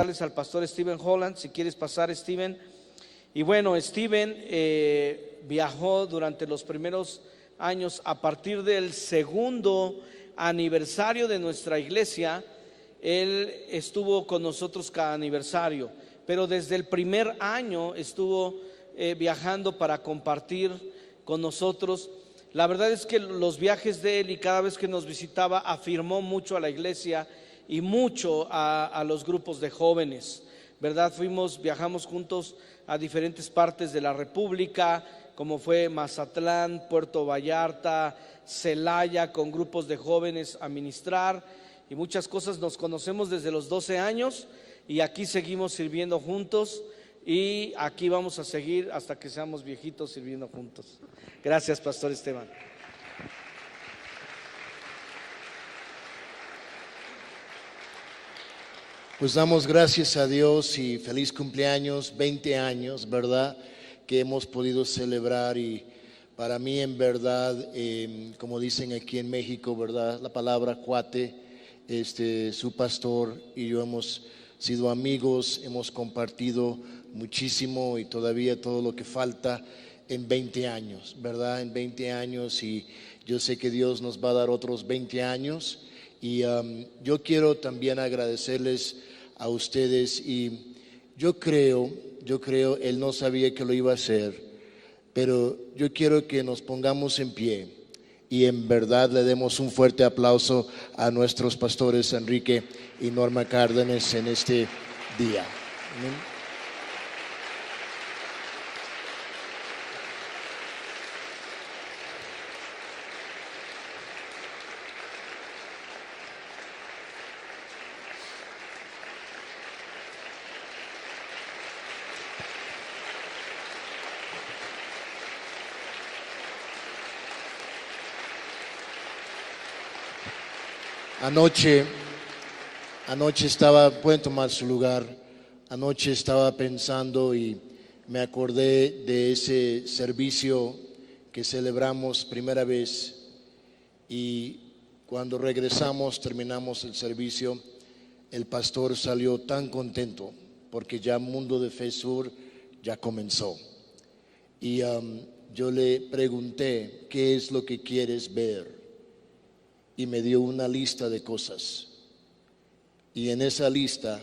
presentarles al pastor Steven Holland. Si quieres pasar, Steven. Y bueno, Steven viajó durante los primeros años. A partir del segundo aniversario de nuestra iglesia, él estuvo con nosotros cada aniversario, pero desde el primer año estuvo viajando para compartir con nosotros. La verdad es que los viajes de él, y cada vez que nos visitaba, afirmó mucho a la iglesia y mucho a los grupos de jóvenes, ¿verdad? Viajamos juntos a diferentes partes de la República, como fue Mazatlán, Puerto Vallarta, Celaya, con grupos de jóvenes a ministrar y muchas cosas. Nos conocemos desde los 12 años y aquí seguimos sirviendo juntos, y aquí vamos a seguir hasta que seamos viejitos sirviendo juntos. Gracias, Pastor Esteban. Pues damos gracias a Dios y feliz cumpleaños, 20 años, ¿verdad?, que hemos podido celebrar. Y para mí, en verdad, como dicen aquí en México, ¿verdad?, la palabra cuate, su pastor y yo hemos sido amigos, hemos compartido muchísimo y todavía todo lo que falta en 20 años, ¿verdad? En 20 años, y yo sé que Dios nos va a dar otros 20 años. Y yo quiero también agradecerles a ustedes. Y yo creo, él no sabía que lo iba a hacer, pero yo quiero que nos pongamos en pie y en verdad le demos un fuerte aplauso a nuestros pastores Enrique y Norma Cárdenas en este día. Amén. Anoche estaba, pueden tomar su lugar. Anoche estaba pensando y me acordé de ese servicio que celebramos primera vez, y cuando regresamos, terminamos el servicio, el pastor salió tan contento porque ya Mundo de Fe Sur ya comenzó. Y yo le pregunté, ¿qué es lo que quieres ver? Y me dio una lista de cosas, y en esa lista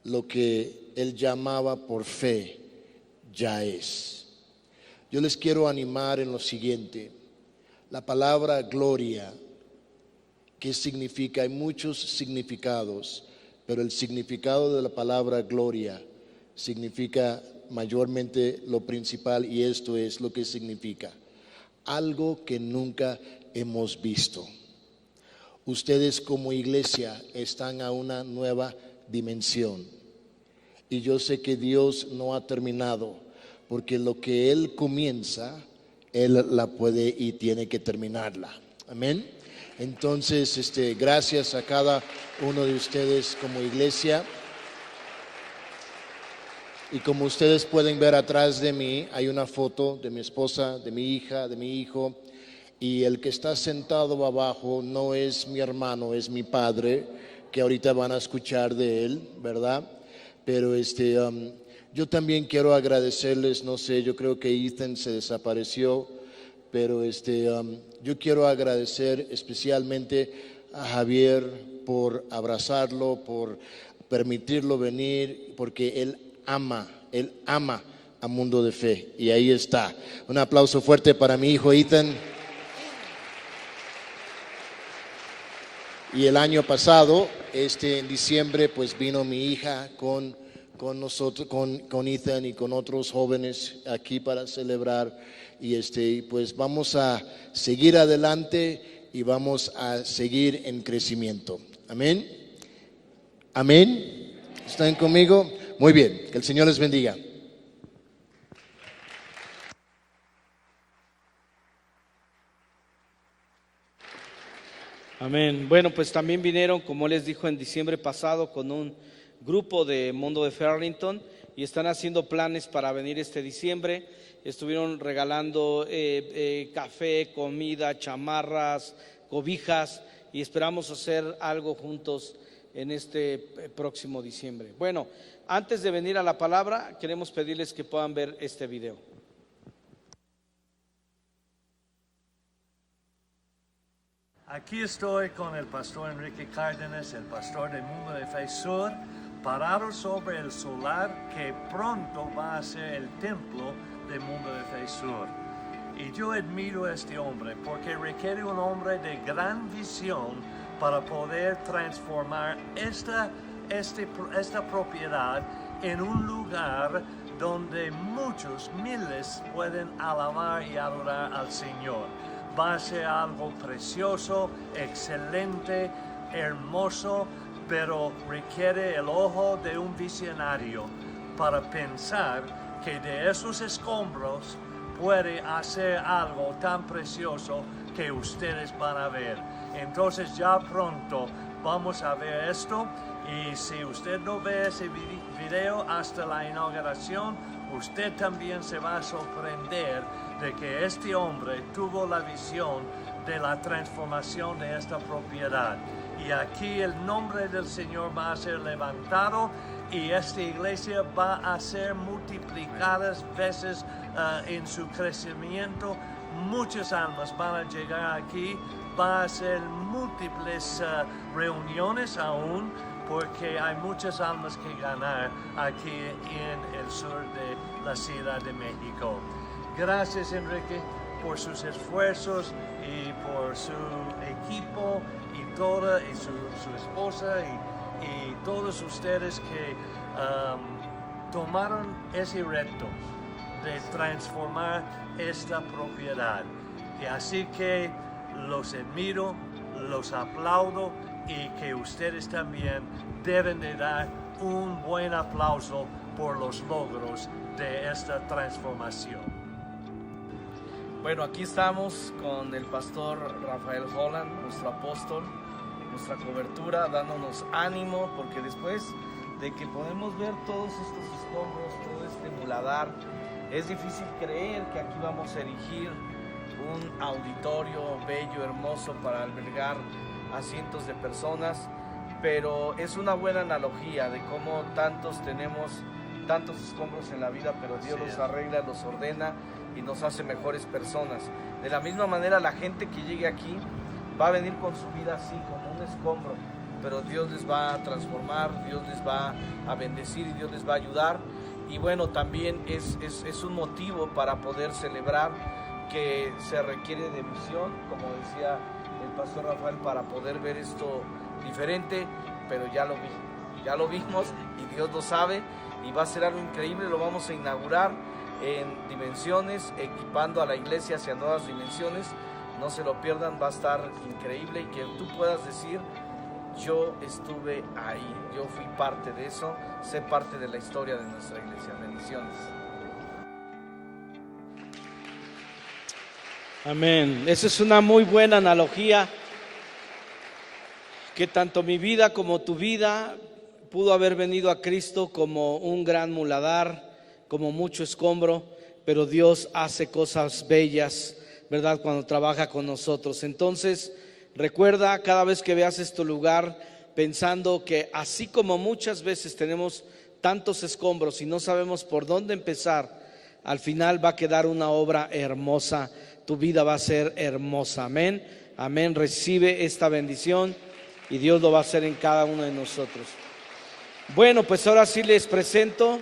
lo que él llamaba por fe ya es. Yo les quiero animar en lo siguiente: la palabra gloria, ¿qué significa? Hay muchos significados, pero el significado de la palabra gloria significa mayormente lo principal, y esto es lo que significa: algo que nunca hemos visto. Ustedes como iglesia están a una nueva dimensión, y yo sé que Dios no ha terminado, porque lo que Él comienza, Él la puede y tiene que terminarla. Amén. Entonces, gracias a cada uno de ustedes como iglesia. Y como ustedes pueden ver atrás de mí, hay una foto de mi esposa, de mi hija, de mi hijo. Y el que está sentado abajo no es mi hermano, es mi padre, que ahorita van a escuchar de él, ¿verdad? Pero yo también quiero agradecerles. No sé, yo creo que Ethan se desapareció, pero yo quiero agradecer especialmente a Javier por abrazarlo, por permitirlo venir, porque él ama a Mundo de Fe, y ahí está. Un aplauso fuerte para mi hijo Ethan. Y el año pasado, en diciembre, pues vino mi hija con nosotros, con Ethan y con otros jóvenes aquí para celebrar. Y pues vamos a seguir adelante y vamos a seguir en crecimiento. Amén. Amén. ¿Están conmigo? Muy bien. Que el Señor les bendiga. Amén. Bueno, pues también vinieron, como les dijo, en diciembre pasado con un grupo de Mundo de Fe Arlington, y están haciendo planes para venir este diciembre. Estuvieron regalando café, comida, chamarras, cobijas, y esperamos hacer algo juntos en este próximo diciembre. Bueno, antes de venir a la palabra, queremos pedirles que puedan ver este video. Aquí estoy con el pastor Enrique Cárdenas, el pastor del Mundo de Fe Sur, parado sobre el solar que pronto va a ser el templo del Mundo de Fe Sur. Y yo admiro a este hombre porque requiere un hombre de gran visión para poder transformar esta propiedad en un lugar donde muchos miles pueden alabar y adorar al Señor. Va a ser algo precioso, excelente, hermoso, pero requiere el ojo de un visionario para pensar que de esos escombros puede hacer algo tan precioso que ustedes van a ver. Entonces ya pronto vamos a ver esto, y si usted no ve ese video hasta la inauguración, usted también se va a sorprender de que este hombre tuvo la visión de la transformación de esta propiedad. Y aquí el nombre del Señor va a ser levantado, y esta iglesia va a ser multiplicadas veces en su crecimiento. Muchas almas van a llegar aquí, va a ser múltiples reuniones aún, porque hay muchas almas que ganar aquí en el sur de la Ciudad de México. Gracias, Enrique, por sus esfuerzos y por su equipo y su esposa y todos ustedes que tomaron ese reto de transformar esta propiedad. Y así que los admiro, los aplaudo, y que ustedes también deben de dar un buen aplauso por los logros de esta transformación. Bueno, aquí estamos con el pastor Rafael Holland, nuestro apóstol, nuestra cobertura, dándonos ánimo, porque después de que podemos ver todos estos escombros, todo este muladar, es difícil creer que aquí vamos a erigir un auditorio bello, hermoso, para albergar a cientos de personas, pero es una buena analogía de cómo tenemos tantos escombros en la vida, pero Dios los arregla, los ordena y nos hace mejores personas. De la misma manera, la gente que llegue aquí va a venir con su vida así, como un escombro, pero Dios les va a transformar, Dios les va a bendecir y Dios les va a ayudar. Y bueno, también es un motivo para poder celebrar que se requiere de visión, como decía el pastor Rafael, para poder ver esto diferente, pero ya lo vimos y Dios lo sabe, y va a ser algo increíble. Lo vamos a inaugurar en dimensiones, equipando a la iglesia hacia nuevas dimensiones. No se lo pierdan, va a estar increíble, y que tú puedas decir: yo estuve ahí, yo fui parte de eso, sé parte de la historia de nuestra iglesia. Bendiciones. Amén. Esa es una muy buena analogía, que tanto mi vida como tu vida pudo haber venido a Cristo como un gran muladar, como mucho escombro, pero Dios hace cosas bellas, ¿verdad?, cuando trabaja con nosotros. Entonces, recuerda, cada vez que veas este lugar, pensando que así como muchas veces tenemos tantos escombros y no sabemos por dónde empezar, al final va a quedar una obra hermosa. Tu vida va a ser hermosa. Amén. Amén. Recibe esta bendición y Dios lo va a hacer en cada uno de nosotros. Bueno, pues ahora sí les presento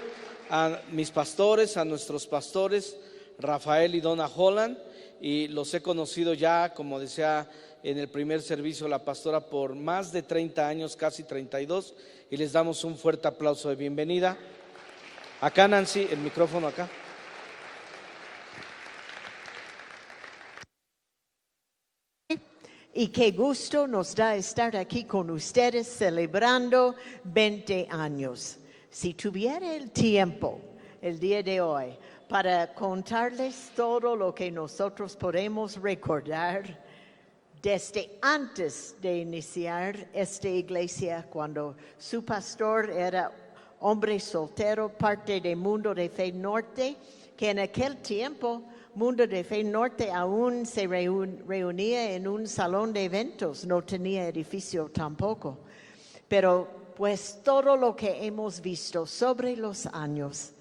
a mis pastores, a nuestros pastores, Rafael y Donna Holland, y los he conocido ya, como decía en el primer servicio la pastora, por más de 30 años, casi 32, y les damos un fuerte aplauso de bienvenida. Acá, Nancy, el micrófono acá. Y qué gusto nos da estar aquí con ustedes celebrando 20 años. Si tuviera el tiempo el día de hoy para contarles todo lo que nosotros podemos recordar desde antes de iniciar esta iglesia, cuando su pastor era hombre soltero, parte del Mundo de Fe Norte, que en aquel tiempo Mundo de Fe Norte aún se reunía en un salón de eventos, no tenía edificio tampoco. Pero pues todo lo que hemos visto sobre los años,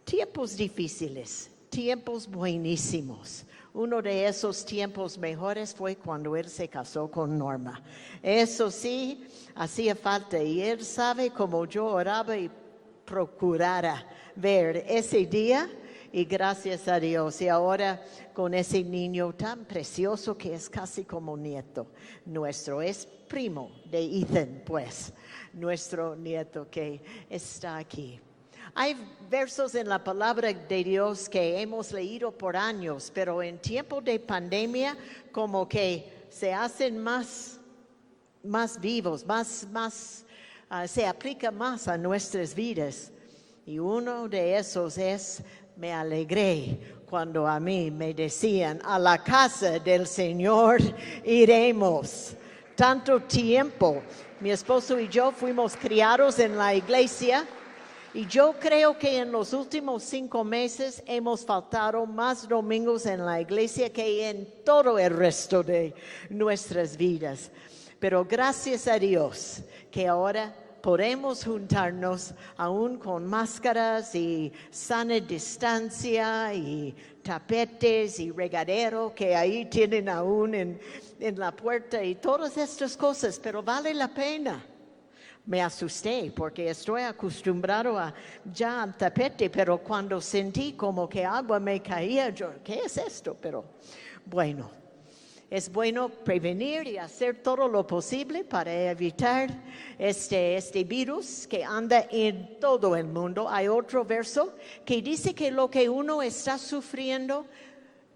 tiempos difíciles, tiempos buenísimos. Uno de esos tiempos mejores fue cuando él se casó con Norma. Eso sí, hacía falta y él sabe cómo yo oraba y procurara ver ese día. Y gracias a Dios, y ahora con ese niño tan precioso que es casi como nieto nuestro, es primo de Ethan, pues, nuestro nieto que está aquí. Hay versos en la palabra de Dios que hemos leído por años, pero en tiempo de pandemia como que se hacen más vivos, se aplica más a nuestras vidas. Y uno de esos es: me alegré cuando a mí me decían, a la casa del Señor iremos. Tanto tiempo. Mi esposo y yo fuimos criados en la iglesia y yo creo que en los últimos 5 meses hemos faltado más domingos en la iglesia que en todo el resto de nuestras vidas. Pero gracias a Dios que ahora podemos juntarnos aún con máscaras y sana distancia y tapetes y regadero que ahí tienen aún en la puerta y todas estas cosas, pero vale la pena. Me asusté porque estoy acostumbrado ya al tapete, pero cuando sentí como que agua me caía, yo, ¿qué es esto? Pero bueno. Es bueno prevenir y hacer todo lo posible para evitar este virus que anda en todo el mundo. Hay otro verso que dice que lo que uno está sufriendo,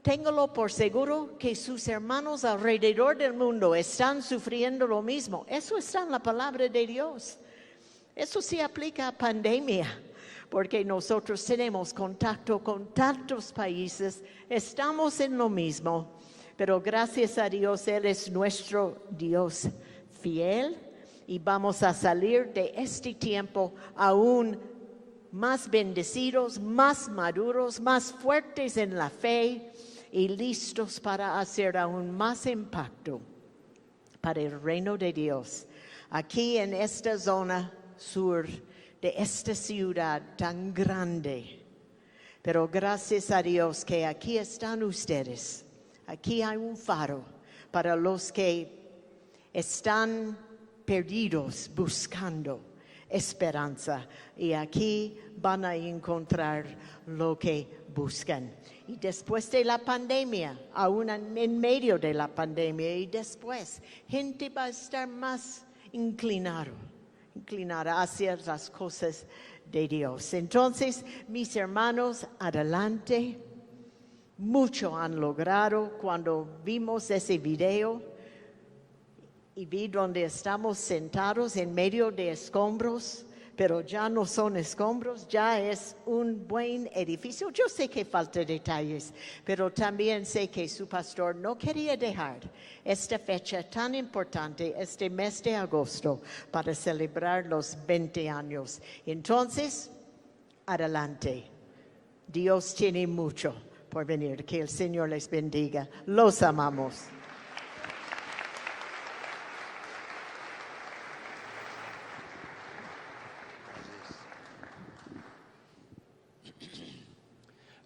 téngalo por seguro que sus hermanos alrededor del mundo están sufriendo lo mismo. Eso está en la palabra de Dios. Eso sí aplica a pandemia, porque nosotros tenemos contacto con tantos países, estamos en lo mismo. Pero gracias a Dios, Él es nuestro Dios fiel y vamos a salir de este tiempo aún más bendecidos, más maduros, más fuertes en la fe y listos para hacer aún más impacto para el reino de Dios. Aquí en esta zona sur de esta ciudad tan grande. Pero gracias a Dios que aquí están ustedes. Aquí hay un faro para los que están perdidos buscando esperanza. Y aquí van a encontrar lo que buscan. Y después de la pandemia, aún en medio de la pandemia y después, gente va a estar más inclinada hacia las cosas de Dios. Entonces, mis hermanos, adelante. Mucho han logrado. Cuando vimos ese video y vi donde estamos sentados en medio de escombros, pero ya no son escombros, ya es un buen edificio. Yo sé que falta detalles, pero también sé que su pastor no quería dejar esta fecha tan importante, este mes de agosto, para celebrar los 20 años. Entonces, adelante. Dios tiene mucho por venir. Que el Señor les bendiga. Los amamos.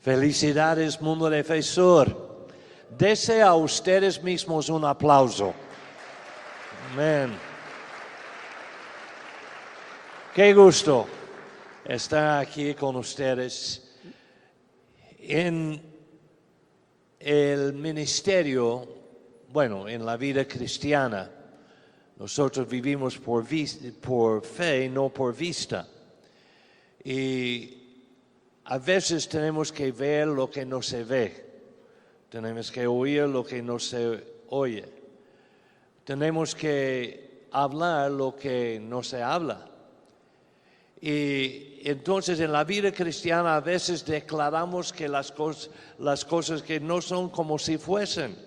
Felicidades, mundo defensor. Dese a ustedes mismos un aplauso. Amén. Qué gusto estar aquí con ustedes. En el ministerio, bueno, en la vida cristiana, nosotros vivimos por fe, no por vista. Y a veces tenemos que ver lo que no se ve. Tenemos que oír lo que no se oye. Tenemos que hablar lo que no se habla. Y entonces en la vida cristiana a veces declaramos que las cosas que no son como si fuesen.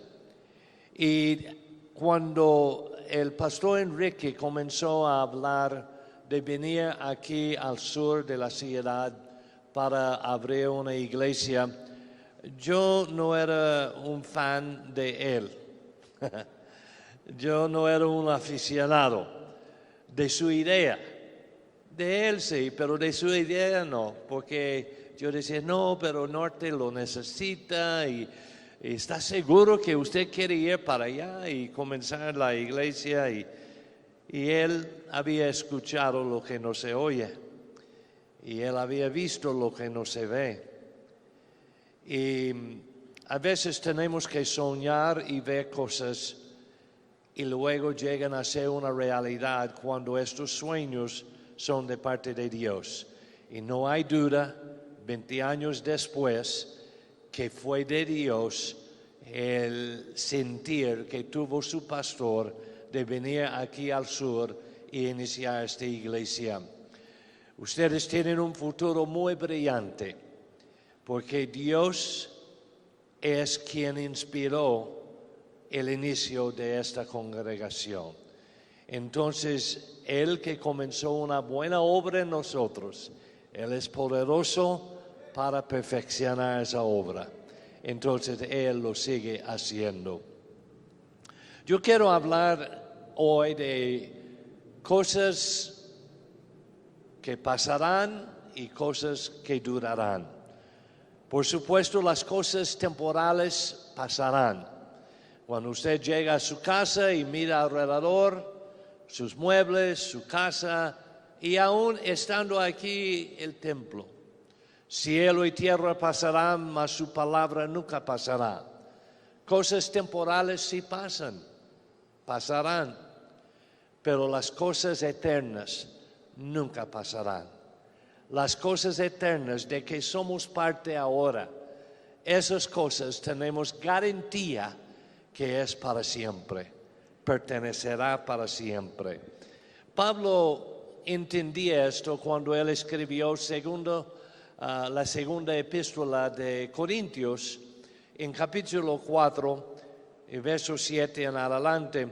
Y cuando el pastor Enrique comenzó a hablar de venir aquí al sur de la ciudad para abrir una iglesia, yo no era un fan de él. Yo no era un aficionado. de su idea. De él sí, pero de su idea no, porque yo decía, no, pero Norte lo necesita y está seguro que usted quiere ir para allá y comenzar la iglesia. Y él había escuchado lo que no se oye y él había visto lo que no se ve. Y a veces tenemos que soñar y ver cosas y luego llegan a ser una realidad cuando estos sueños son de parte de Dios. Y no hay duda, 20 años después, que fue de Dios el sentir que tuvo su pastor de venir aquí al sur y iniciar esta iglesia. Ustedes tienen un futuro muy brillante, porque Dios es quien inspiró el inicio de esta congregación. Entonces, Él que comenzó una buena obra en nosotros, Él es poderoso para perfeccionar esa obra. Entonces, Él lo sigue haciendo. Yo quiero hablar hoy de cosas que pasarán y cosas que durarán. Por supuesto, las cosas temporales pasarán. Cuando usted llega a su casa y mira alrededor, sus muebles, su casa, y aún estando aquí el templo. Cielo y tierra pasarán, mas su palabra nunca pasará. Cosas temporales sí pasarán, pero las cosas eternas nunca pasarán. Las cosas eternas de que somos parte ahora, esas cosas tenemos garantía que es para siempre, pertenecerá para siempre. Pablo entendía esto cuando él escribió la segunda epístola de Corintios, en capítulo 4, verso 7 en adelante.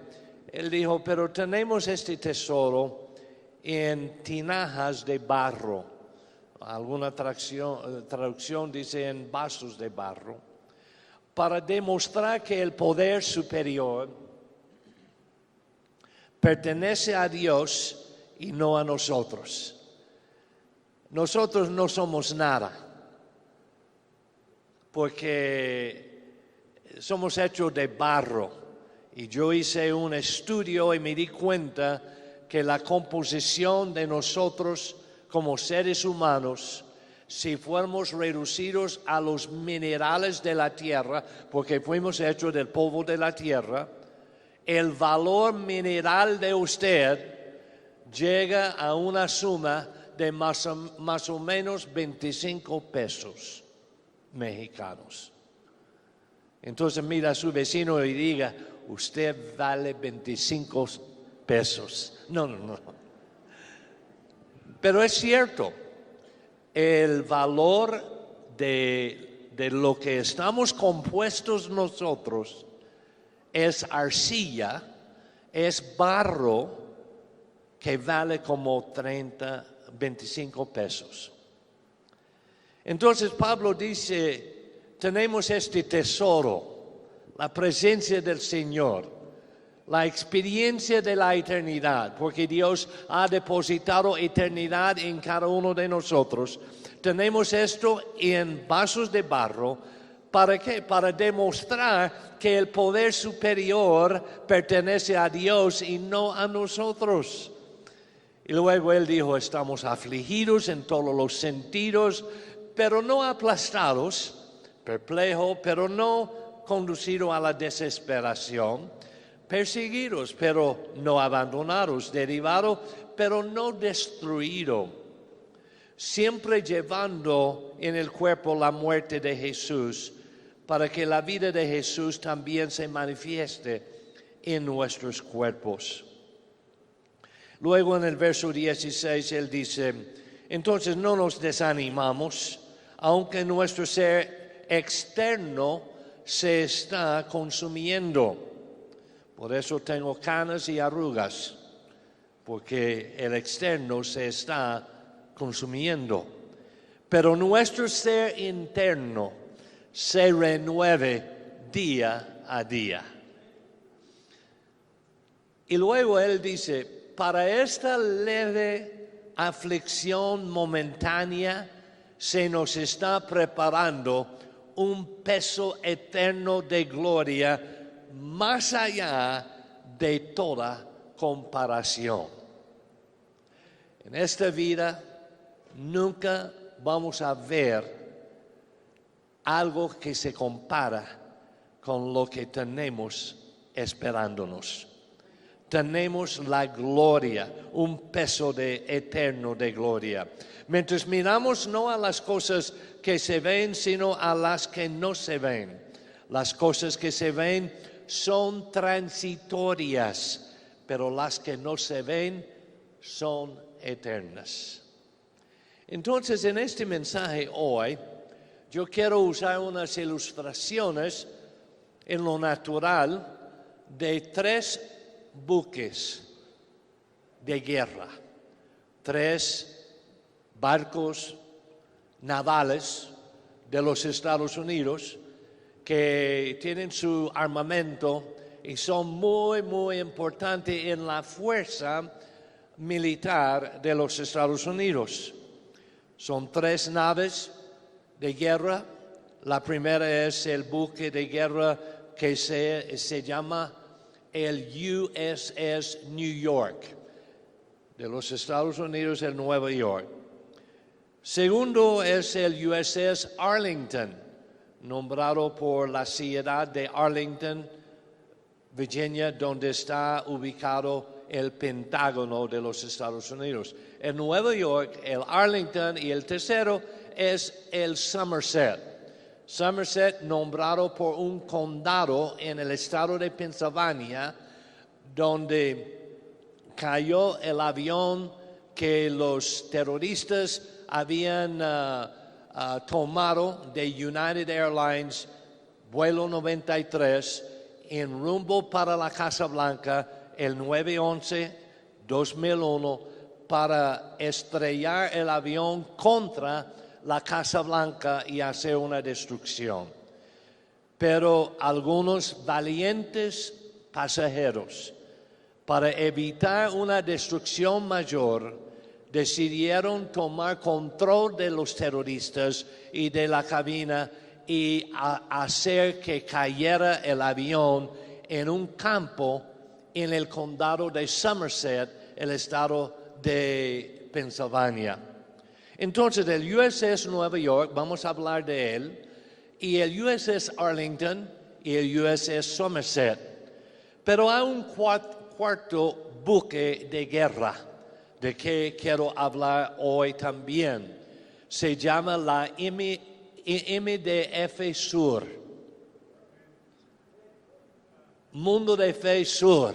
Él dijo, pero tenemos este tesoro en tinajas de barro. Alguna traducción dice en vasos de barro, para demostrar que el poder superior pertenece a Dios y no a nosotros. Nosotros no somos nada, porque somos hechos de barro. Y yo hice un estudio y me di cuenta que la composición de nosotros como seres humanos, si fuéramos reducidos a los minerales de la tierra, porque fuimos hechos del polvo de la tierra, el valor mineral de usted llega a una suma de más o menos 25 pesos mexicanos. Entonces mira a su vecino y diga, usted vale 25 pesos. No. Pero es cierto, el valor de lo que estamos compuestos nosotros es arcilla, es barro que vale como 25 pesos. Entonces Pablo dice, tenemos este tesoro, la presencia del Señor, la experiencia de la eternidad, porque Dios ha depositado eternidad en cada uno de nosotros. Tenemos esto en vasos de barro. ¿Para qué? Para demostrar que el poder superior pertenece a Dios y no a nosotros. Y luego él dijo, estamos afligidos en todos los sentidos, pero no aplastados, perplejos, pero no conducidos a la desesperación, perseguidos, pero no abandonados, derribados, pero no destruidos, siempre llevando en el cuerpo la muerte de Jesús, para que la vida de Jesús también se manifieste en nuestros cuerpos. Luego en el verso 16 él dice, entonces no nos desanimamos, aunque nuestro ser externo se está consumiendo. Por eso tengo canas y arrugas, porque el externo se está consumiendo. Pero nuestro ser interno se renueve día a día. Y luego él dice, para esta leve aflicción momentánea se nos está preparando un peso eterno de gloria más allá de toda comparación. En esta vida nunca vamos a ver algo que se compara con lo que tenemos esperándonos. Tenemos la gloria, un peso eterno de gloria. Mientras miramos no a las cosas que se ven, sino a las que no se ven. Las cosas que se ven son transitorias, pero las que no se ven son eternas. Entonces, en este mensaje hoy, yo quiero usar unas ilustraciones en lo natural de 3 buques de guerra, 3 barcos navales de los Estados Unidos que tienen su armamento y son muy importantes en la fuerza militar de los Estados Unidos. Son 3 naves de guerra. La primera es el buque de guerra que se llama el USS New York, de los Estados Unidos en Nueva York. Segundo es el USS Arlington, nombrado por la ciudad de Arlington, Virginia, donde está ubicado el Pentágono de los Estados Unidos. En Nueva York, el Arlington, y el tercero es el Somerset. Somerset, nombrado por un condado en el estado de Pensilvania, donde cayó el avión que los terroristas habían tomado de United Airlines, vuelo 93, en rumbo para la Casa Blanca, el 9/11/2001, para estrellar el avión contra la Casa Blanca y hacer una destrucción. Pero algunos valientes pasajeros, para evitar una destrucción mayor, decidieron tomar control de los terroristas y de la cabina y hacer que cayera el avión en un campo en el condado de Somerset, el estado de Pensilvania. Entonces, el USS Nueva York, vamos a hablar de él, y el USS Arlington y el USS Somerset. Pero hay un cuarto buque de guerra, de que quiero hablar hoy también. Se llama la MDF Sur. Mundo de Fe Sur.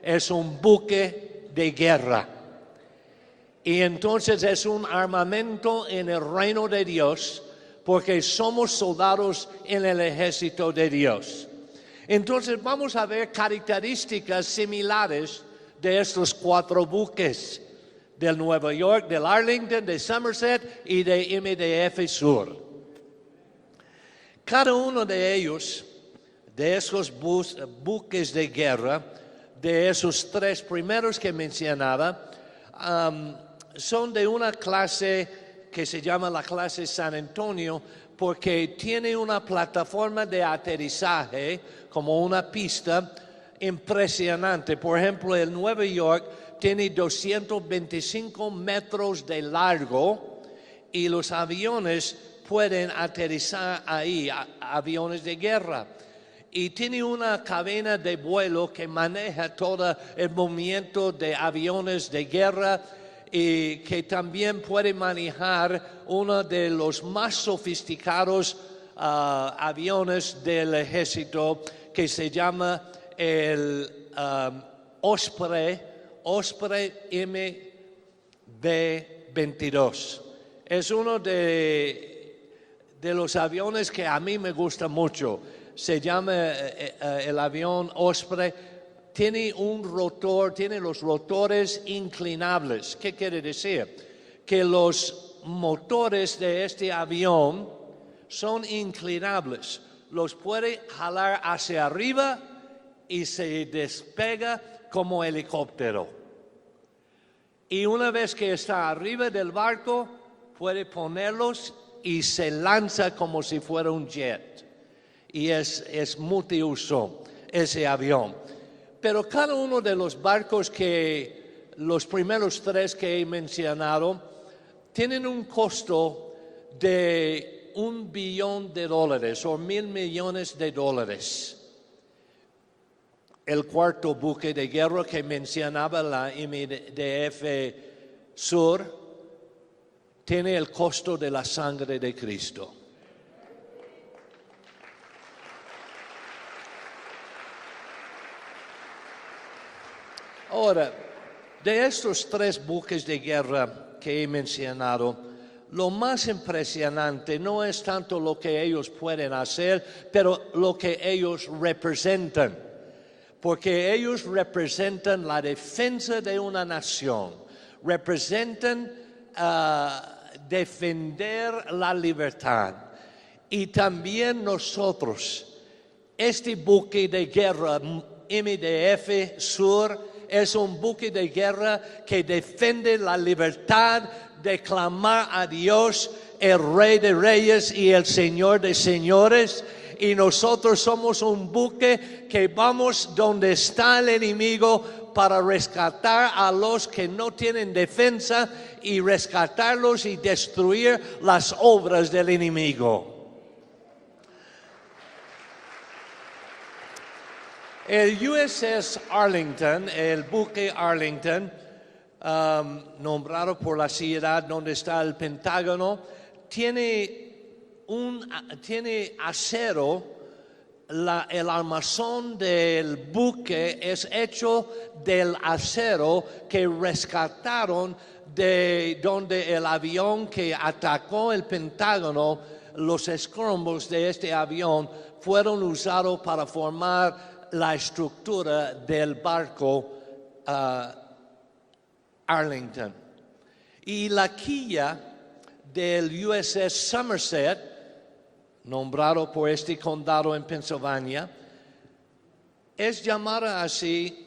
Es un buque de guerra. Y entonces es un armamento en el reino de Dios, porque somos soldados en el ejército de Dios. Entonces vamos a ver características similares de estos 4 buques, del Nueva York, del Arlington, de Somerset y de MDF Sur. Cada uno de ellos, de esos buques de guerra, de esos 3 primeros que mencionaba, son de una clase que se llama la clase San Antonio, porque tiene una plataforma de aterrizaje, como una pista impresionante. Por ejemplo, el Nueva York tiene 225 metros de largo y los aviones pueden aterrizar ahí, aviones de guerra. Y tiene una cadena de vuelo que maneja todo el movimiento de aviones de guerra y que también puede manejar uno de los más sofisticados aviones del ejército que se llama el Osprey MB-22. Es uno de los aviones que a mí me gusta mucho. Se llama el avión Osprey. Tiene un rotor, tiene los rotores inclinables. ¿Qué quiere decir? Que los motores de este avión son inclinables. Los puede jalar hacia arriba y se despega como helicóptero. Y una vez que está arriba del barco, puede ponerlos y se lanza como si fuera un jet. Y es multiuso ese avión. Pero cada uno de los barcos los primeros 3 que he mencionado, tienen un costo de $1 billón o $1,000 millones. El cuarto buque de guerra que mencionaba la MDF Sur tiene el costo de la sangre de Cristo. Ahora, de estos 3 buques de guerra que he mencionado, lo más impresionante no es tanto lo que ellos pueden hacer, pero lo que ellos representan. Porque ellos representan la defensa de una nación, representan defender la libertad. Y también nosotros, este buque de guerra MDF Sur es un buque de guerra que defiende la libertad de clamar a Dios, el Rey de Reyes y el Señor de Señores. Y nosotros somos un buque que vamos donde está el enemigo para rescatar a los que no tienen defensa y rescatarlos y destruir las obras del enemigo. El USS Arlington, el buque Arlington, nombrado por la ciudad donde está el Pentágono, tiene acero, el armazón del buque es hecho del acero que rescataron de donde el avión que atacó el Pentágono, los escombros de este avión fueron usados para formar la estructura del barco Arlington. Y la quilla del USS Somerset, nombrado por este condado en Pensilvania, es llamada así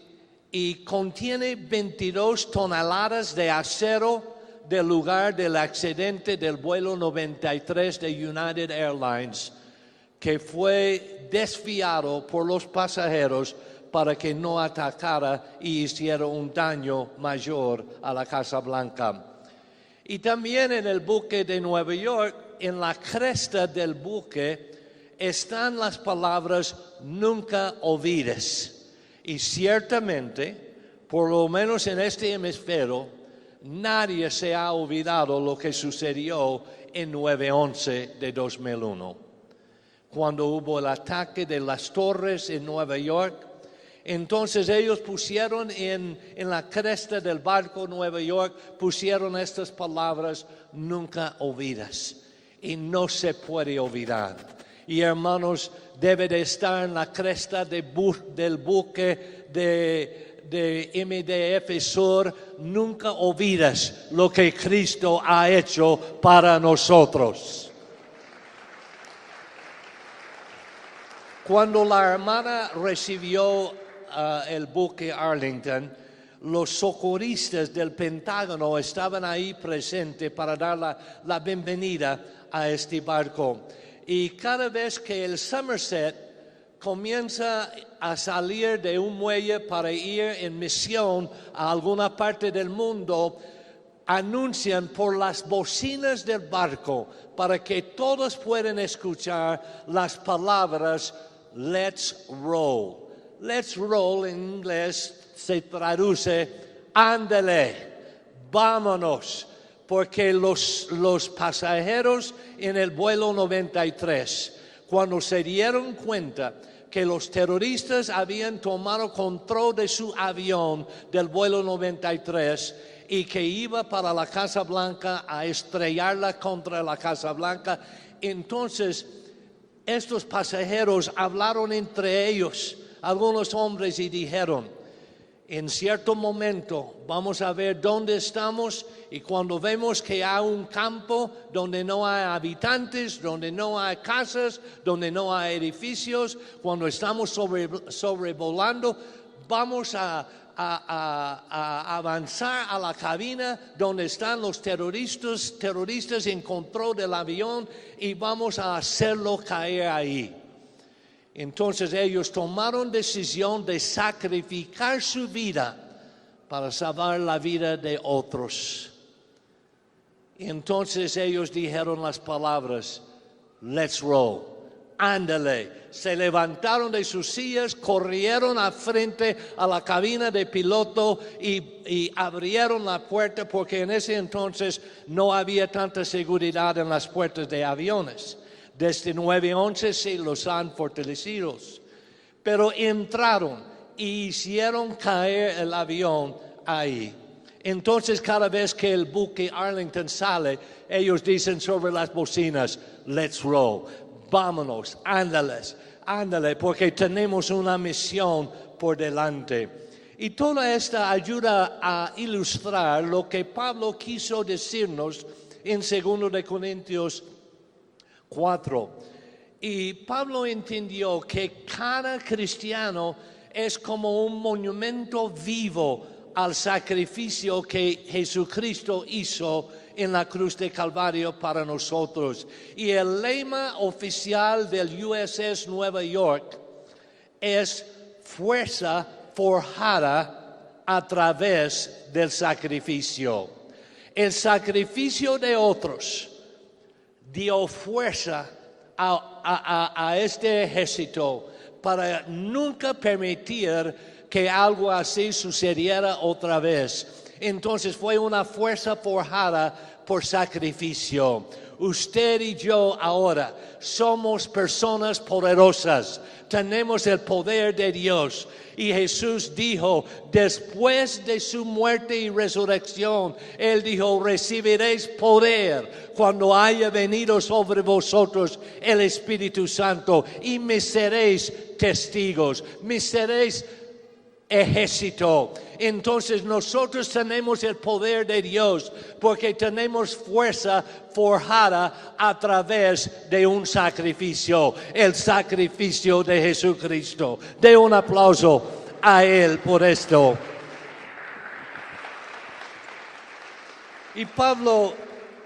y contiene 22 toneladas de acero del lugar del accidente del vuelo 93 de United Airlines, que fue desviado por los pasajeros para que no atacara y hiciera un daño mayor a la Casa Blanca. Y también en el buque de Nueva York, en la cresta del buque, están las palabras nunca olvides. Y ciertamente, por lo menos en este hemisferio, nadie se ha olvidado lo que sucedió en 9/11 de 2001. Cuando hubo el ataque de las torres en Nueva York, entonces ellos pusieron en la cresta del barco Nueva York, pusieron estas palabras, nunca olvides. Y no se puede olvidar. Y hermanos, debe de estar en la cresta del buque de MDF Sur, nunca olvides lo que Cristo ha hecho para nosotros. Cuando la Armada recibió el buque Arlington, los socorristas del Pentágono estaban ahí presentes para dar la bienvenida a este barco. Y cada vez que el Somerset comienza a salir de un muelle para ir en misión a alguna parte del mundo, anuncian por las bocinas del barco para que todos puedan escuchar las palabras "Let's roll". Let's roll en inglés se traduce ándale, vámonos, porque los pasajeros en el vuelo 93, cuando se dieron cuenta que los terroristas habían tomado control de su avión del vuelo 93 y que iba para la Casa Blanca a estrellarla contra la Casa Blanca, entonces estos pasajeros hablaron entre ellos, algunos hombres, y dijeron, en cierto momento vamos a ver dónde estamos, y cuando vemos que hay un campo donde no hay habitantes, donde no hay casas, donde no hay edificios, cuando estamos sobrevolando, vamos a a avanzar a la cabina donde están los terroristas en control del avión y vamos a hacerlo caer ahí. Entonces ellos tomaron decisión de sacrificar su vida para salvar la vida de otros. Entonces ellos dijeron las palabras, let's roll, ándale. Se levantaron de sus sillas, corrieron a frente a la cabina de piloto y abrieron la puerta porque en ese entonces no había tanta seguridad en las puertas de aviones. Desde 9/11 sí los han fortalecido. Pero entraron y hicieron caer el avión ahí. Entonces cada vez que el buque Arlington sale, ellos dicen sobre las bocinas, let's roll, vámonos, ándale, porque tenemos una misión por delante. Y toda esta ayuda a ilustrar lo que Pablo quiso decirnos en 2 de Corintios 4. Y Pablo entendió que cada cristiano es como un monumento vivo al sacrificio que Jesucristo hizo en la cruz de Calvario para nosotros. Y el lema oficial del USS Nueva York es fuerza forjada a través del sacrificio. El sacrificio de otros dio fuerza a este ejército para nunca permitir que algo así sucediera otra vez. Entonces fue una fuerza forjada por sacrificio. Usted y yo ahora somos personas poderosas. Tenemos el poder de Dios. Y Jesús dijo, después de su muerte y resurrección, Él dijo, recibiréis poder cuando haya venido sobre vosotros el Espíritu Santo. Y me seréis testigos, me seréis ejército. Entonces nosotros tenemos el poder de Dios porque tenemos fuerza forjada a través de un sacrificio, el sacrificio de Jesucristo. De un aplauso a Él por esto. Y Pablo,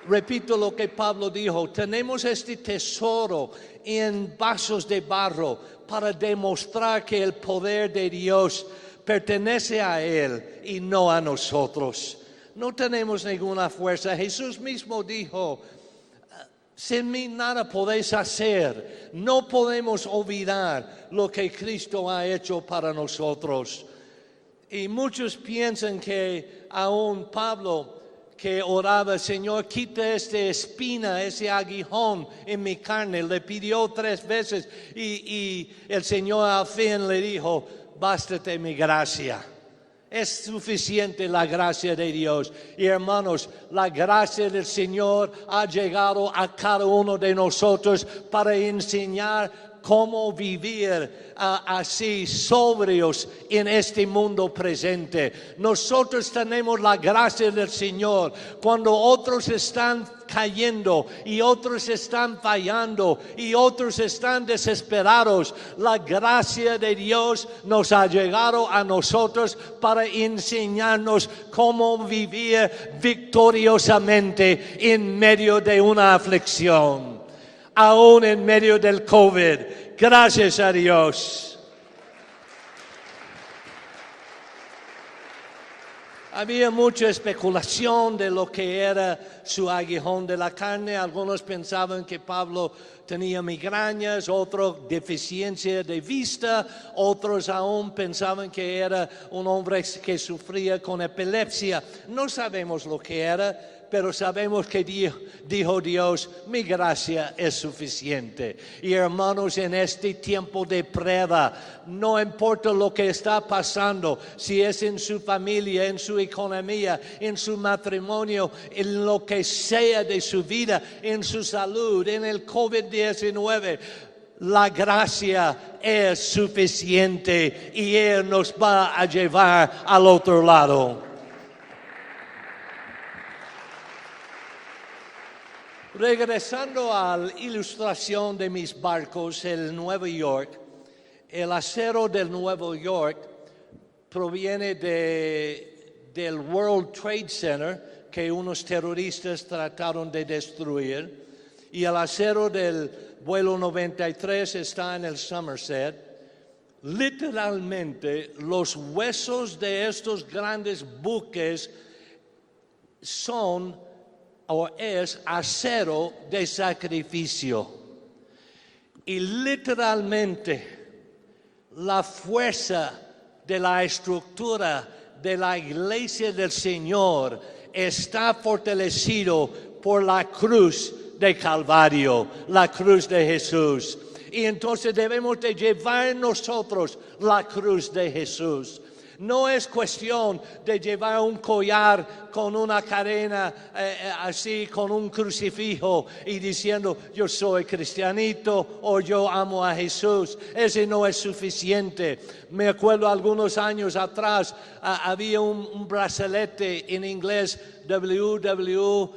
repito lo que Pablo dijo, tenemos este tesoro en vasos de barro para demostrar que el poder de Dios pertenece a Él y no a nosotros. No tenemos ninguna fuerza. Jesús mismo dijo, sin mí nada podéis hacer. No podemos olvidar lo que Cristo ha hecho para nosotros. Y muchos piensan que aún Pablo, que oraba, Señor, quita esta espina, ese aguijón en mi carne, le pidió 3 veces y el Señor al fin le dijo, bástate mi gracia. Es suficiente la gracia de Dios. Y hermanos, la gracia del Señor ha llegado a cada uno de nosotros para enseñar cómo vivir así sobrios en este mundo presente. Nosotros tenemos la gracia del Señor. Cuando otros están cayendo y otros están fallando y otros están desesperados, la gracia de Dios nos ha llegado a nosotros para enseñarnos cómo vivir victoriosamente en medio de una aflicción. Aún en medio del COVID. Gracias a Dios. Había mucha especulación de lo que era su aguijón de la carne. Algunos pensaban que Pablo tenía migrañas, otros deficiencia de vista, otros aún pensaban que era un hombre que sufría con epilepsia. No sabemos lo que era, pero sabemos que dijo Dios, mi gracia es suficiente. Y hermanos, en este tiempo de prueba, no importa lo que está pasando, si es en su familia, en su economía, en su matrimonio, en lo que sea de su vida, en su salud, en el COVID-19, la gracia es suficiente y Él nos va a llevar al otro lado. Regresando a la ilustración de mis barcos, el Nueva York, el acero del Nueva York proviene del World Trade Center que unos terroristas trataron de destruir, y el acero del vuelo 93 está en el Somerset. Literalmente, los huesos de estos grandes buques son o es acero de sacrificio. Y literalmente, la fuerza de la estructura de la iglesia del Señor está fortalecido por la cruz de Calvario, la cruz de Jesús. Y entonces debemos de llevar nosotros la cruz de Jesús. No es cuestión de llevar un collar con una cadena así, con un crucifijo y diciendo yo soy cristianito o yo amo a Jesús. Ese no es suficiente. Me acuerdo algunos años atrás había un brazalete en inglés WWJD.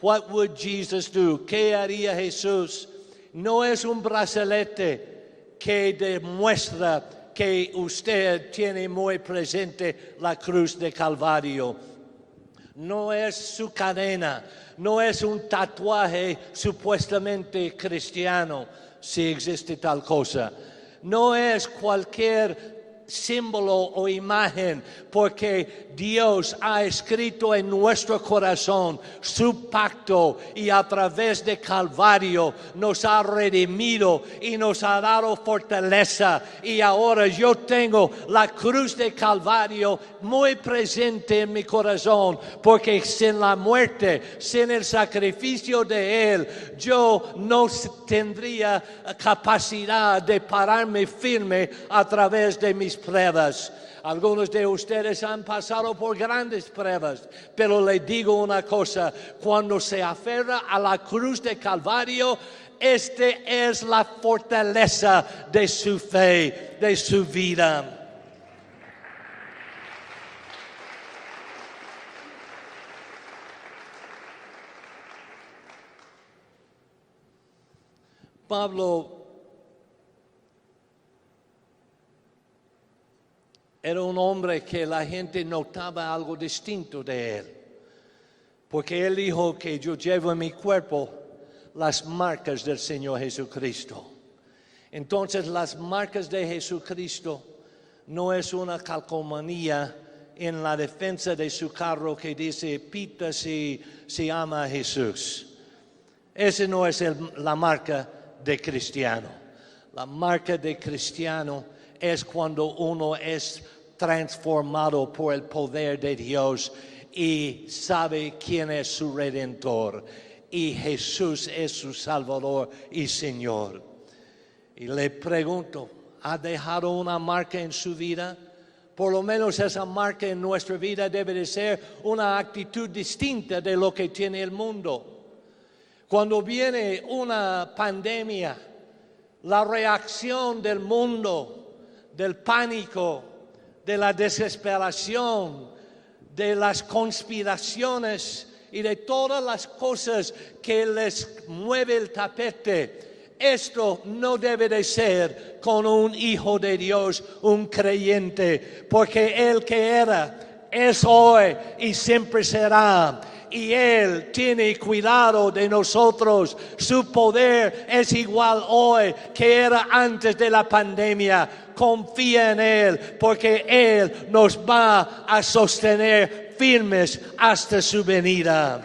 What would Jesus do? ¿Qué haría Jesús? No es un brazalete que demuestra que usted tiene muy presente la cruz de Calvario. No es su cadena, no es un tatuaje supuestamente cristiano, si existe tal cosa. No es cualquier símbolo o imagen, porque Dios ha escrito en nuestro corazón su pacto y a través de Calvario nos ha redimido y nos ha dado fortaleza. Y ahora yo tengo la cruz de Calvario muy presente en mi corazón, porque sin la muerte, sin el sacrificio de Él, yo no tendría capacidad de pararme firme a través de mis pruebas. Algunos de ustedes han pasado por grandes pruebas, pero les digo una cosa: cuando se aferra a la cruz de Calvario, este es la fortaleza de su fe, de su vida. Pablo era un hombre que la gente notaba algo distinto de él, porque él dijo que yo llevo en mi cuerpo las marcas del Señor Jesucristo. Entonces las marcas de Jesucristo no es una calcomanía en la defensa de su carro que dice pita si ama a Jesús. Esa no es la marca de cristiano. La marca de cristiano es cuando uno es transformado por el poder de Dios y sabe quién es su Redentor, y Jesús es su Salvador y Señor. Y le pregunto, ¿ha dejado una marca en su vida? Por lo menos esa marca en nuestra vida debe de ser una actitud distinta de lo que tiene el mundo. Cuando viene una pandemia, la reacción del mundo, del pánico, de la desesperación, de las conspiraciones y de todas las cosas que les mueve el tapete, esto no debe de ser con un hijo de Dios, un creyente, porque el que era, es hoy y siempre será. Y Él tiene cuidado de nosotros. Su poder es igual hoy que era antes de la pandemia. Confía en Él, porque Él nos va a sostener firmes hasta su venida.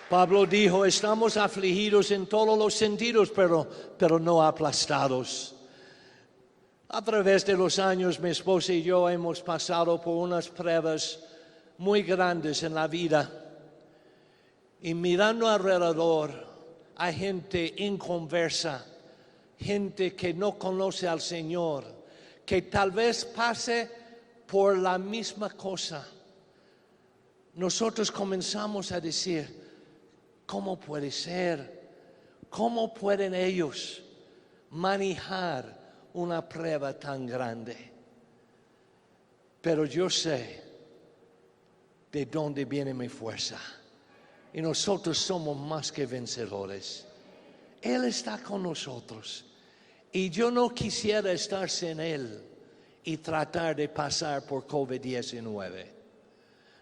Pablo dijo, estamos afligidos en todos los sentidos, pero no aplastados. A través de los años, mi esposa y yo hemos pasado por unas pruebas muy grandes en la vida. Y mirando alrededor, hay gente inconversa, gente que no conoce al Señor, que tal vez pase por la misma cosa. Nosotros comenzamos a decir, ¿cómo puede ser? ¿Cómo pueden ellos manejar una prueba tan grande? Pero yo sé de dónde viene mi fuerza. Y nosotros somos más que vencedores Él está con nosotros. Y yo no quisiera estar sin Él y tratar de pasar por COVID-19.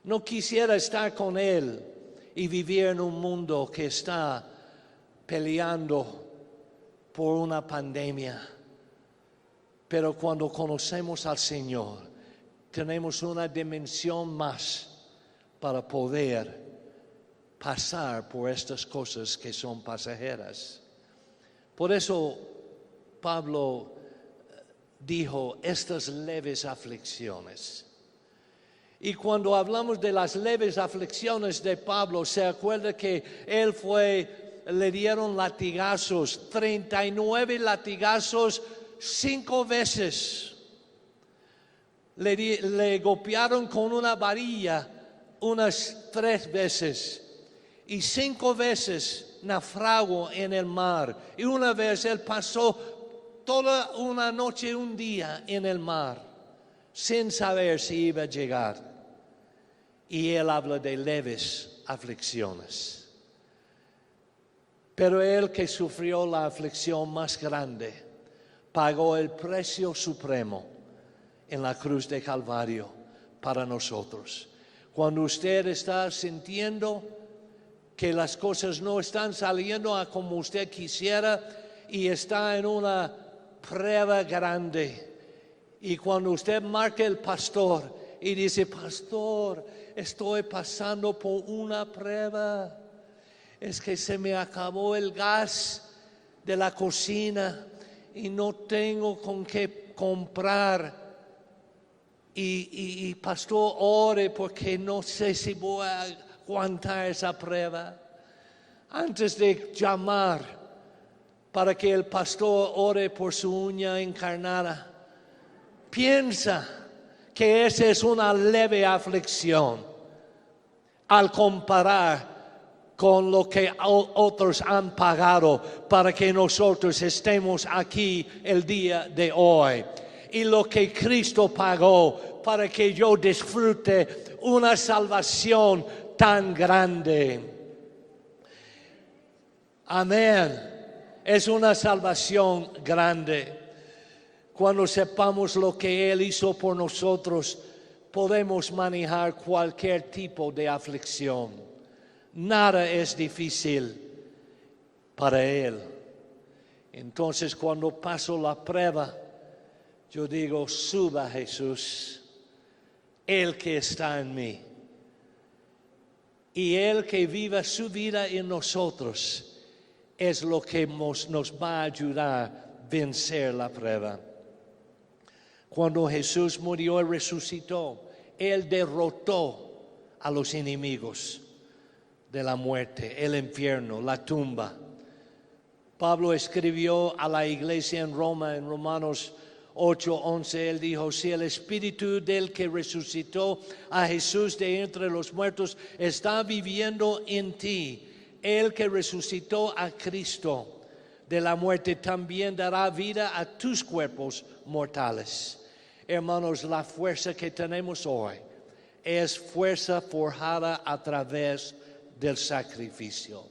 No quisiera estar con Él y vivir en un mundo que está peleando por una pandemia. Pero cuando conocemos al Señor, tenemos una dimensión más para poder pasar por estas cosas que son pasajeras. Por eso Pablo dijo estas leves aflicciones. Y cuando hablamos de las leves aflicciones de Pablo, se acuerda que él le dieron latigazos, 39 latigazos 5 veces. Le golpearon con una varilla unas 3 veces. Y 5 veces naufragó en el mar. Y una vez él pasó toda una noche y un día en el mar, sin saber si iba a llegar. Y él habla de leves aflicciones. Pero él que sufrió la aflicción más grande, pagó el precio supremo en la cruz de Calvario para nosotros. Cuando usted está sintiendo que las cosas no están saliendo a como usted quisiera y está en una prueba grande, y cuando usted marca el pastor y dice: pastor, estoy pasando por una prueba, es que se me acabó el gas de la cocina y no tengo con qué comprar. Y pastor, ore porque no sé si voy a aguantar esa prueba. Antes de llamar para que el pastor ore por su uña encarnada, piensa que esa es una leve aflicción al comparar con lo que otros han pagado para que nosotros estemos aquí el día de hoy. Y lo que Cristo pagó para que yo disfrute una salvación tan grande. Amén. Es una salvación grande. Cuando sepamos lo que Él hizo por nosotros, podemos manejar cualquier tipo de aflicción. Nada es difícil para Él. Entonces, cuando paso la prueba, yo digo: suba Jesús, Él que está en mí. Y Él que viva su vida en nosotros es lo que nos va a ayudar a vencer la prueba. Cuando Jesús murió y resucitó, Él derrotó a los enemigos de la muerte, el infierno, la tumba. Pablo escribió a la iglesia en Roma, en Romanos 8:11, él dijo: si el espíritu del que resucitó a Jesús de entre los muertos está viviendo en ti, el que resucitó a Cristo de la muerte también dará vida a tus cuerpos mortales. Hermanos, la fuerza que tenemos hoy es fuerza forjada a través del sacrificio.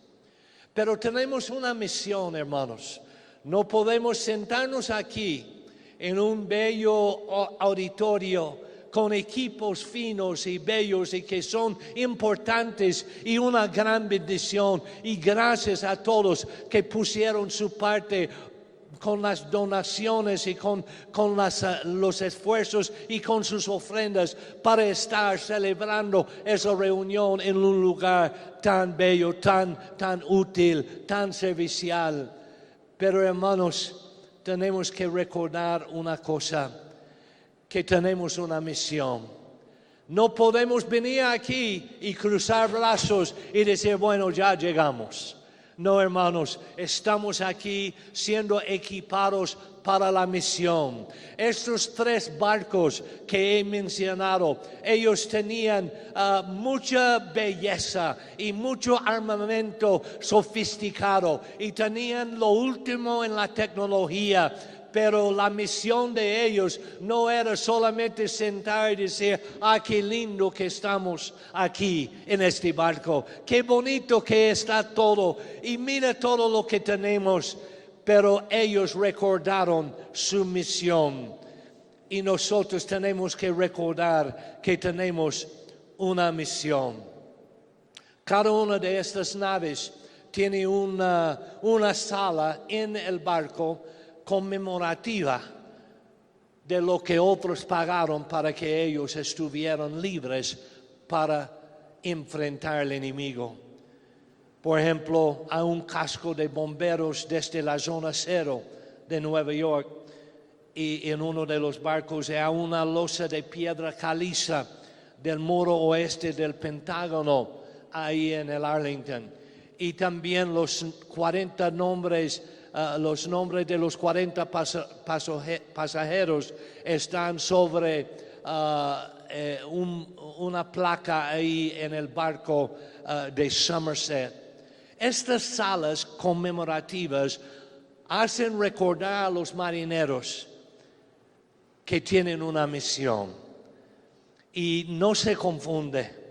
Pero tenemos una misión, hermanos. No podemos sentarnos aquí en un bello auditorio con equipos finos y bellos y que son importantes y una gran bendición. Y gracias a todos que pusieron su parte con las donaciones y con los esfuerzos y con sus ofrendas para estar celebrando esa reunión en un lugar tan bello, tan útil, tan servicial. Pero hermanos, tenemos que recordar una cosa, que tenemos una misión. No podemos venir aquí y cruzar brazos y decir: bueno, ya llegamos. No, hermanos, estamos aquí siendo equipados para la misión. Estos 3 barcos que he mencionado, ellos tenían mucha belleza y mucho armamento sofisticado y tenían lo último en la tecnología pero la misión de ellos no era solamente sentar y decir, qué lindo que estamos aquí en este barco, qué bonito que está todo, y mira todo lo que tenemos, pero ellos recordaron su misión. Y nosotros tenemos que recordar que tenemos una misión. Cada una de estas naves tiene una sala en el barco conmemorativa de lo que otros pagaron para que ellos estuvieran libres para enfrentar al enemigo. Por ejemplo, hay un casco de bomberos desde la zona cero de Nueva York, y en uno de los barcos hay una losa de piedra caliza del muro oeste del Pentágono, ahí en el Arlington. Y también los 40 nombres, los nombres de los 40 pasajeros están sobre una placa ahí en el barco de Somerset. Estas salas conmemorativas hacen recordar a los marineros que tienen una misión. Y no se confunde.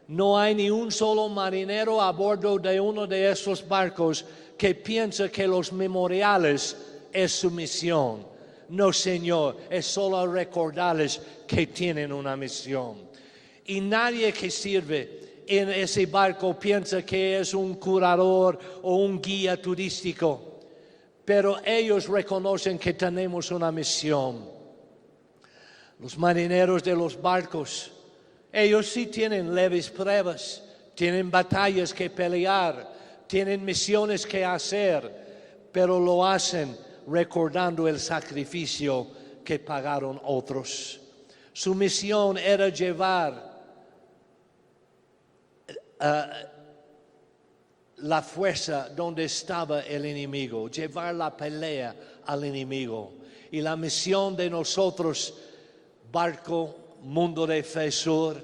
No hay ni un solo marinero a bordo de uno de esos barcos que piensa que los memoriales es su misión. No, Señor, es solo recordarles que tienen una misión. Y nadie que sirve en ese barco piensa que es un curador o un guía turístico. Pero ellos reconocen que tenemos una misión. Los marineros de los barcos, ellos sí tienen leves pruebas, tienen batallas que pelear, tienen misiones que hacer, pero lo hacen recordando el sacrificio que pagaron otros. Su misión era llevar la fuerza donde estaba el enemigo, llevar la pelea al enemigo. Y la misión de nosotros, barco Mundo de Fe Sur,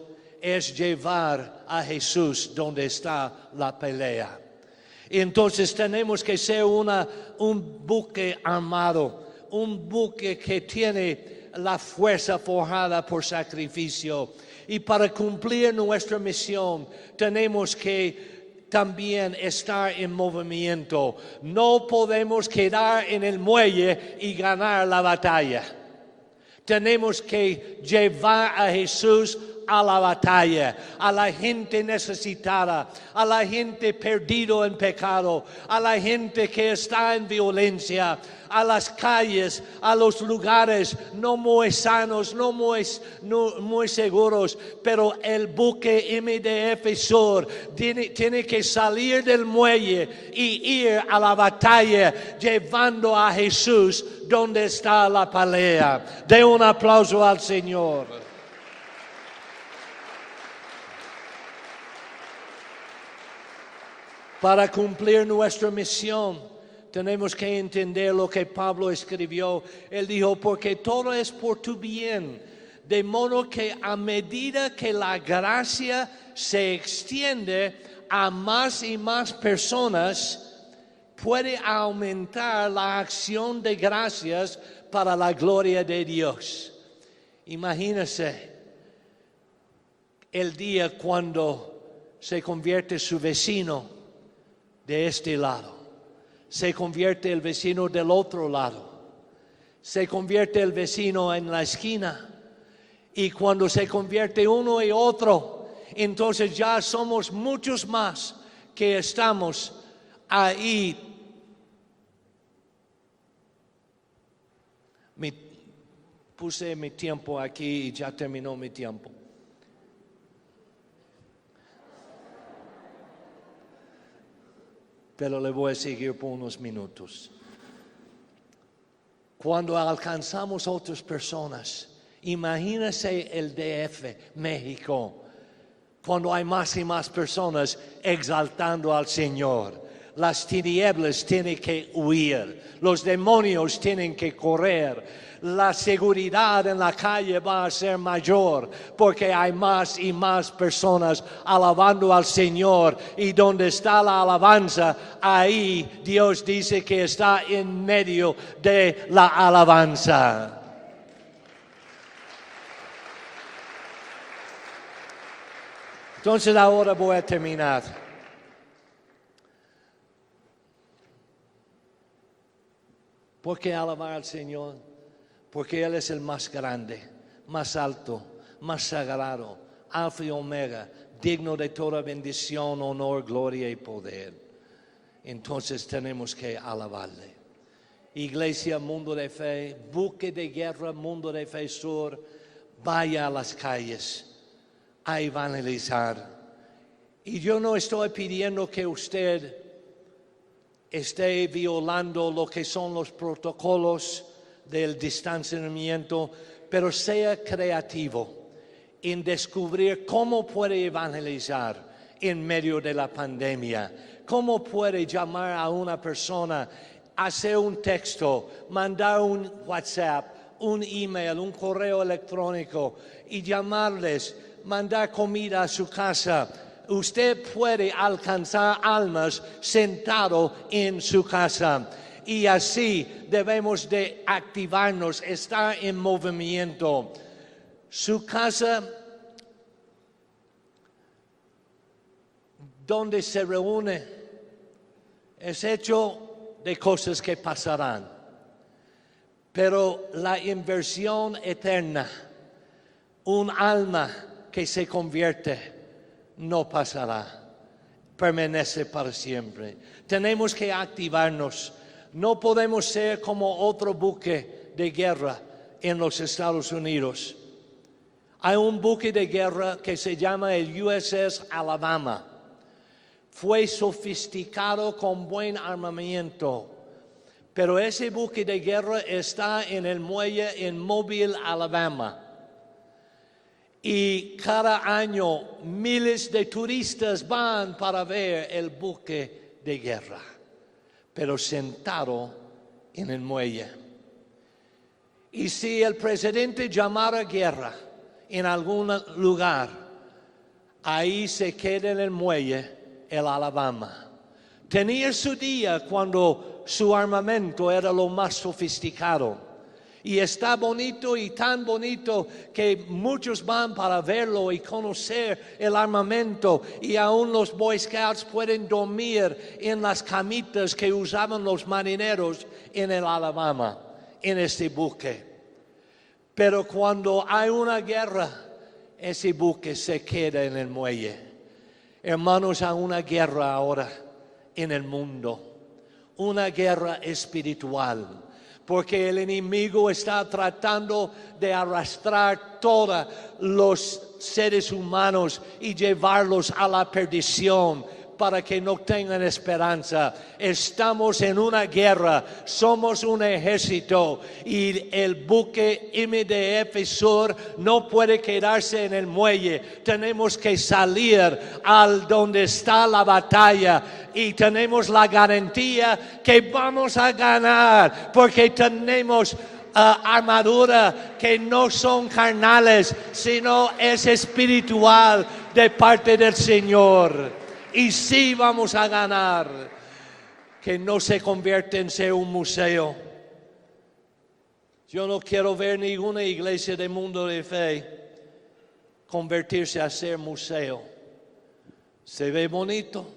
es llevar a Jesús donde está la pelea. Y entonces tenemos que ser un buque armado, un buque que tiene la fuerza forjada por sacrificio. Y para cumplir nuestra misión tenemos que también estar en movimiento. No podemos quedar en el muelle y ganar la batalla. Tenemos que llevar a Jesús a la batalla, a la gente necesitada, a la gente perdido en pecado, a la gente que está en violencia, a las calles, a los lugares no muy sanos, no muy seguros. Pero el buque MDF Sur tiene que salir del muelle y ir a la batalla llevando a Jesús donde está la pelea. De un aplauso al Señor. Para cumplir nuestra misión, tenemos que entender lo que Pablo escribió. Él dijo, porque todo es por tu bien, de modo que a medida que la gracia se extiende a más y más personas, puede aumentar la acción de gracias para la gloria de Dios. Imagínese el día cuando se convierte su vecino de este lado, se convierte el vecino del otro lado, se convierte el vecino en la esquina, y cuando se convierte uno y otro, entonces ya somos muchos más que estamos ahí. Puse mi tiempo aquí y ya terminó mi tiempo. Pero le voy a seguir por unos minutos. Cuando alcanzamos otras personas, imagínense el DF, México, cuando hay más y más personas exaltando al Señor. Las tinieblas tienen que huir, los demonios tienen que correr. La seguridad en la calle va a ser mayor porque hay más y más personas alabando al Señor, y donde está la alabanza, ahí Dios dice que está en medio de la alabanza. Entonces ahora voy a terminar. ¿Por qué alabar al Señor? Porque Él es el más grande, más alto, más sagrado, Alfa y Omega, digno de toda bendición, honor, gloria y poder. Entonces tenemos que alabarle. Iglesia Mundo de Fe, buque de guerra Mundo de Fe Sur, vaya a las calles a evangelizar. Y yo no estoy pidiendo que usted esté violando lo que son los protocolos del distanciamiento, pero sea creativo en descubrir cómo puede evangelizar en medio de la pandemia, cómo puede llamar a una persona, hacer un texto, mandar un WhatsApp, un email, un correo electrónico y llamarles, mandar comida a su casa. Usted puede alcanzar almas sentado en su casa. Y así debemos de activarnos, estar en movimiento. Su casa, donde se reúne, es hecho de cosas que pasarán. Pero la inversión eterna, un alma que se convierte, no pasará, permanece para siempre. Tenemos que activarnos. No podemos ser como otro buque de guerra en los Estados Unidos. Hay un buque de guerra que se llama el USS Alabama. Fue sofisticado con buen armamento, pero ese buque de guerra está en el muelle en Mobile, Alabama. Y cada año miles de turistas van para ver el buque de guerra, pero sentado en el muelle. Y si el presidente llamara guerra en algún lugar, ahí se queda en el muelle el Alabama. Tenía su día cuando su armamento era lo más sofisticado. Y está bonito y tan bonito que muchos van para verlo y conocer el armamento. Y aún los Boy Scouts pueden dormir en las camitas que usaban los marineros en el Alabama, en este buque. Pero cuando hay una guerra, ese buque se queda en el muelle. Hermanos, hay una guerra ahora en el mundo, una guerra espiritual. Porque el enemigo está tratando de arrastrar todos los seres humanos y llevarlos a la perdición para que no tengan esperanza. Estamos en una guerra, somos un ejército y el buque MDF Sur no puede quedarse en el muelle. Tenemos que salir al donde está la batalla y tenemos la garantía que vamos a ganar porque tenemos armadura que no son carnales, sino es espiritual de parte del Señor. Y sí vamos a ganar, que no se convierta en ser un museo. Yo no quiero ver ninguna iglesia del Mundo de Fe convertirse a ser museo. Se ve bonito,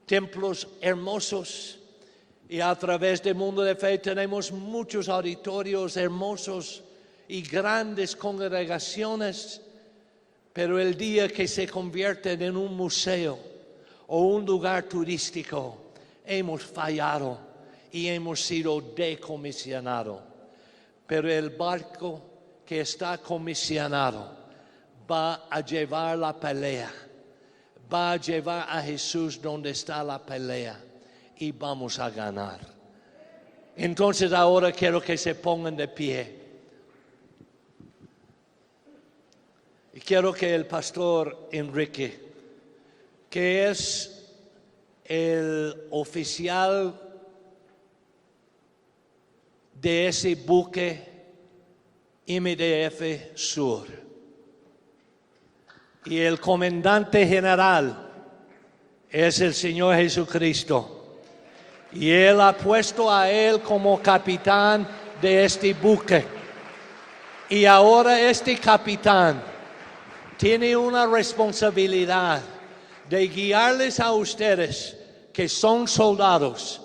templos hermosos, y a través del Mundo de Fe tenemos muchos auditorios hermosos y grandes congregaciones. Pero el día que se convierten en un museo o un lugar turístico, hemos fallado y hemos sido decomisionados. Pero el barco que está comisionado va a llevar la pelea, va a llevar a Jesús donde está la pelea y vamos a ganar. Entonces ahora quiero que se pongan de pie. Y quiero que el pastor Enrique, que es el oficial de ese buque MDF Sur y el comandante general es el Señor Jesucristo, y Él ha puesto a Él como capitán de este buque. Y ahora este capitán tiene una responsabilidad de guiarles a ustedes, que son soldados,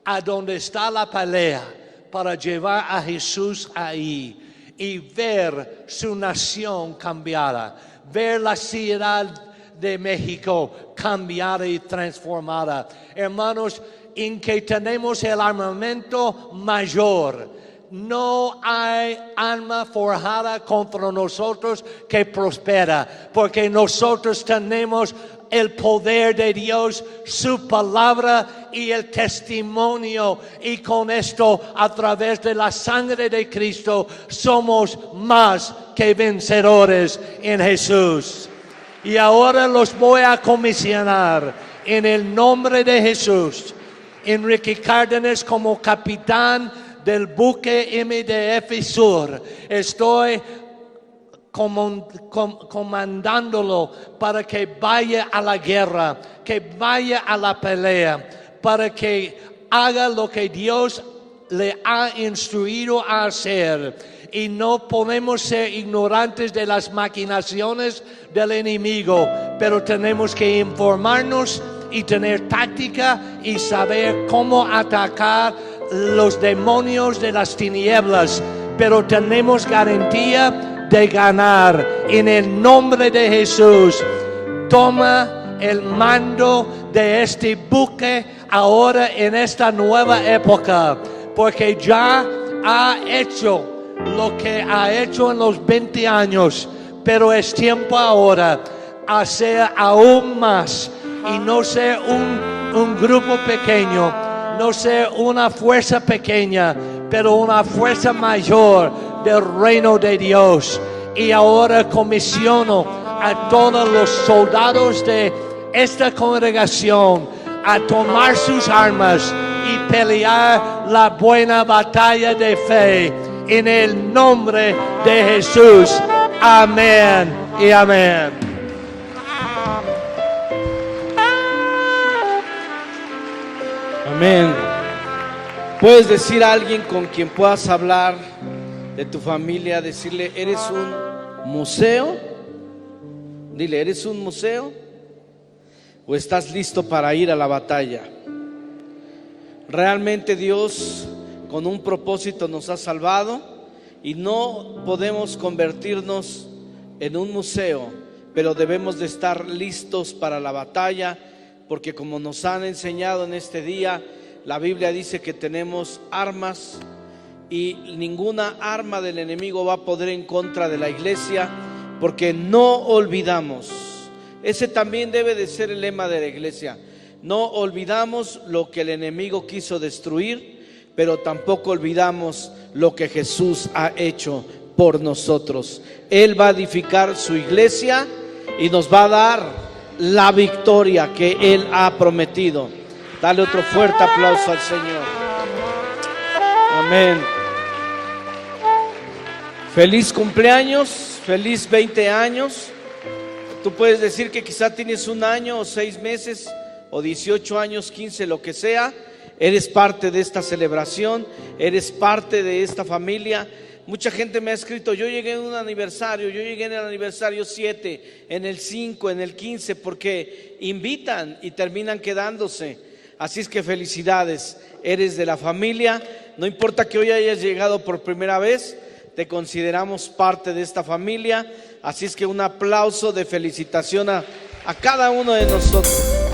a donde está la pelea, para llevar a Jesús ahí y ver su nación cambiada, ver la ciudad de México cambiada y transformada. Hermanos, en que tenemos el armamento mayor. No hay arma forjada contra nosotros que prospera, porque nosotros tenemos el poder de Dios, su palabra y el testimonio, y con esto, a través de la sangre de Cristo, somos más que vencedores en Jesús. Y ahora los voy a comisionar en el nombre de Jesús. Enrique Cárdenas como capitán del buque MDF Sur. Estoy comandándolo para que vaya a la guerra, que vaya a la pelea, para que haga lo que Dios le ha instruido a hacer. Y no podemos ser ignorantes de las maquinaciones del enemigo, pero tenemos que informarnos y tener táctica y saber cómo atacar los demonios de las tinieblas, pero tenemos garantía de ganar en el nombre de Jesús. Toma el mando de este buque ahora en esta nueva época, porque ya ha hecho lo que ha hecho en los 20 años, pero es tiempo ahora hacer aún más y no ser un grupo pequeño, no ser una fuerza pequeña, pero una fuerza mayor del reino de Dios. Y ahora comisiono a todos los soldados de esta congregación a tomar sus armas y pelear la buena batalla de fe en el nombre de Jesús. Amén y amén. Amén. Puedes decir a alguien con quien puedas hablar de tu familia, decirle, ¿eres un museo? Dile, ¿eres un museo? ¿O estás listo para ir a la batalla? Realmente Dios con un propósito nos ha salvado y no podemos convertirnos en un museo, pero debemos de estar listos para la batalla, porque como nos han enseñado en este día, la Biblia dice que tenemos armas y ninguna arma del enemigo va a poder en contra de la iglesia, porque no olvidamos. Ese también debe de ser el lema de la iglesia. No olvidamos lo que el enemigo quiso destruir, pero tampoco olvidamos lo que Jesús ha hecho por nosotros. Él va a edificar su iglesia y nos va a dar la victoria que Él ha prometido. Dale otro fuerte aplauso al Señor. Amén. Feliz cumpleaños, feliz 20 años. Tú puedes decir que quizá tienes 1 año o 6 meses o 18 años, 15, lo que sea. Eres parte de esta celebración, eres parte de esta familia. Mucha gente me ha escrito, yo llegué en un aniversario, yo llegué en el aniversario 7, en el 5, en el 15, porque invitan y terminan quedándose. Así es que felicidades, eres de la familia. No importa que hoy hayas llegado por primera vez, te consideramos parte de esta familia. Así es que un aplauso de felicitación a cada uno de nosotros.